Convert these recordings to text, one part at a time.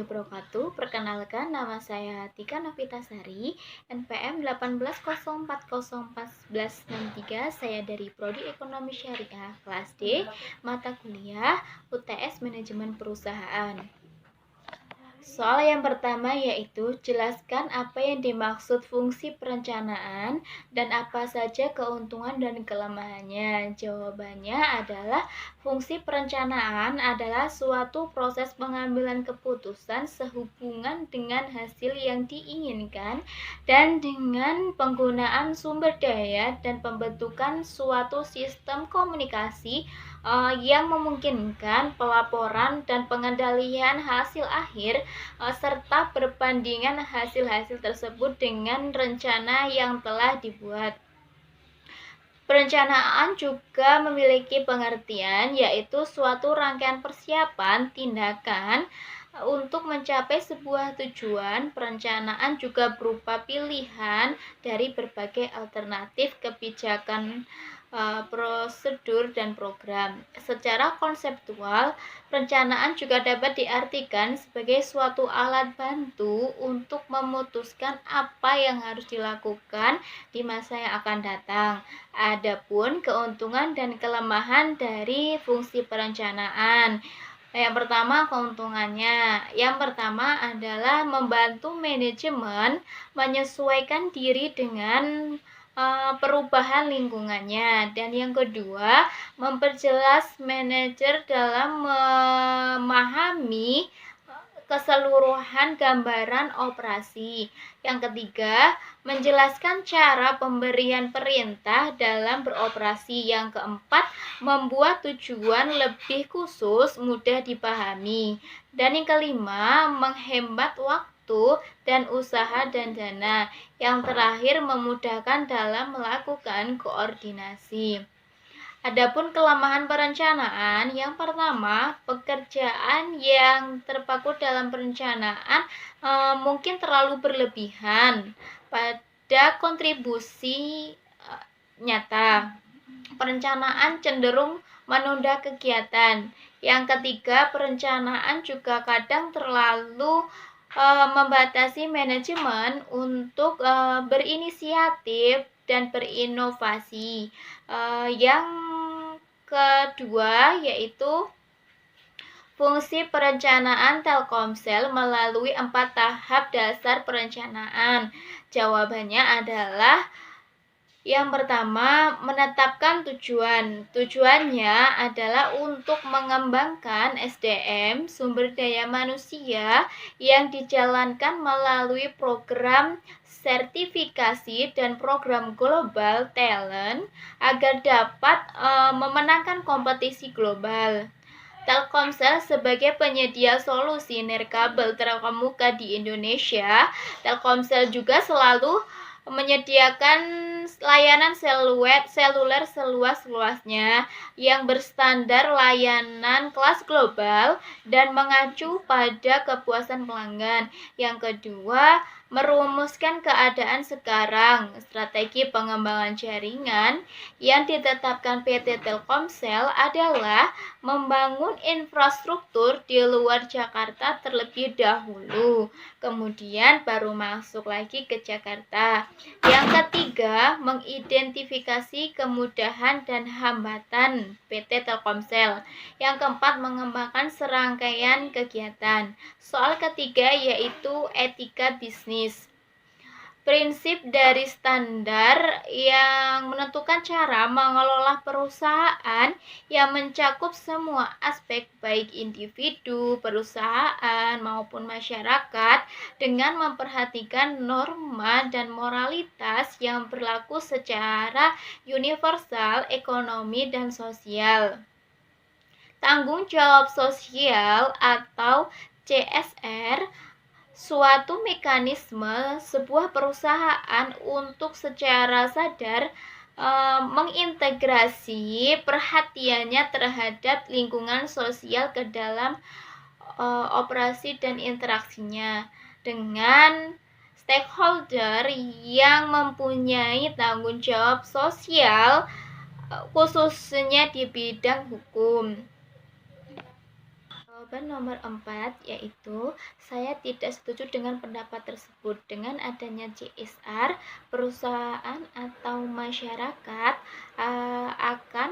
wabarakatuh. Perkenalkan, nama saya Tika Novitasari, NPM 1804041163. Saya dari Prodi Ekonomi Syariah kelas D, mata kuliah UTS Manajemen Perusahaan. Soal yang pertama yaitu jelaskan apa yang dimaksud fungsi perencanaan dan apa saja keuntungan dan kelemahannya. Jawabannya adalah fungsi perencanaan adalah suatu proses pengambilan keputusan sehubungan dengan hasil yang diinginkan dan dengan penggunaan sumber daya dan pembentukan suatu sistem komunikasi yang memungkinkan pelaporan dan pengendalian hasil akhir serta perbandingan hasil-hasil tersebut dengan rencana yang telah dibuat. Perencanaan juga memiliki pengertian yaitu suatu rangkaian persiapan tindakan untuk mencapai sebuah tujuan. Perencanaan juga berupa pilihan dari berbagai alternatif kebijakan, prosedur, dan program. Secara konseptual, perencanaan juga dapat diartikan sebagai suatu alat bantu untuk memutuskan apa yang harus dilakukan di masa yang akan datang. Adapun keuntungan dan kelemahan dari fungsi perencanaan. Yang pertama, keuntungannya. Yang pertama adalah membantu manajemen menyesuaikan diri dengan perubahan lingkungannya, dan yang kedua, memperjelas manajer dalam memahami keseluruhan gambaran operasi. Yang ketiga, menjelaskan cara pemberian perintah dalam beroperasi. Yang keempat, membuat tujuan lebih khusus, mudah dipahami. Dan yang kelima, menghemat waktu dan usaha dan dana. Yang terakhir, memudahkan dalam melakukan koordinasi. Adapun kelemahan perencanaan, yang pertama, pekerjaan yang terpaku dalam perencanaan mungkin terlalu berlebihan pada kontribusi nyata. Perencanaan cenderung menunda kegiatan. Yang ketiga, perencanaan juga kadang terlalu membatasi manajemen untuk berinisiatif dan berinovasi. Yang kedua yaitu fungsi perencanaan Telkomsel melalui 4 tahap dasar perencanaan. Jawabannya adalah yang pertama, menetapkan tujuan. Tujuannya adalah untuk mengembangkan SDM, sumber daya manusia, yang dijalankan melalui program sertifikasi dan program global talent agar dapat memenangkan kompetisi global. Telkomsel sebagai penyedia solusi nirkabel terkemuka di Indonesia, Telkomsel juga selalu menyediakan layanan seluler seluas-luasnya yang berstandar layanan kelas global dan mengacu pada kepuasan pelanggan. Yang kedua, merumuskan keadaan sekarang. Strategi pengembangan jaringan yang ditetapkan PT Telkomsel adalah membangun infrastruktur di luar Jakarta terlebih dahulu, kemudian baru masuk lagi ke Jakarta. Yang ketiga, mengidentifikasi kemudahan dan hambatan PT Telkomsel. Yang keempat, mengembangkan serangkaian kegiatan. Soal ketiga yaitu etika bisnis. Prinsip dari standar yang menentukan cara mengelola perusahaan yang mencakup semua aspek baik individu, perusahaan, maupun masyarakat dengan memperhatikan norma dan moralitas yang berlaku secara universal, ekonomi, dan sosial. Tanggung jawab sosial atau CSR suatu mekanisme sebuah perusahaan untuk secara sadar mengintegrasi perhatiannya terhadap lingkungan sosial ke dalam operasi dan interaksinya dengan stakeholder yang mempunyai tanggung jawab sosial, khususnya di bidang hukum. Jawaban nomor 4 yaitu saya tidak setuju dengan pendapat tersebut. Dengan adanya CSR, perusahaan atau masyarakat akan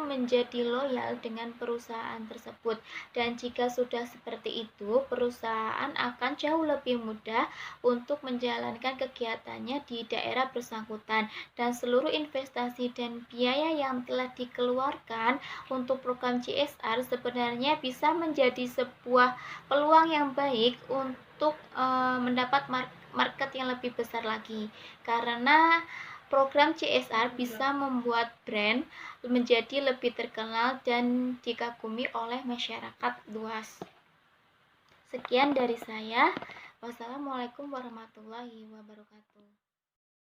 menjadi loyal dengan perusahaan tersebut. Dan jika sudah seperti itu, perusahaan akan jauh lebih mudah untuk menjalankan kegiatannya di daerah bersangkutan. Dan seluruh investasi dan biaya yang telah dikeluarkan untuk program CSR sebenarnya bisa menjadi sebuah peluang yang baik untuk mendapat market yang lebih besar lagi, karena program CSR bisa membuat brand menjadi lebih terkenal dan dikagumi oleh masyarakat luas. Sekian dari saya. Wassalamualaikum warahmatullahi wabarakatuh.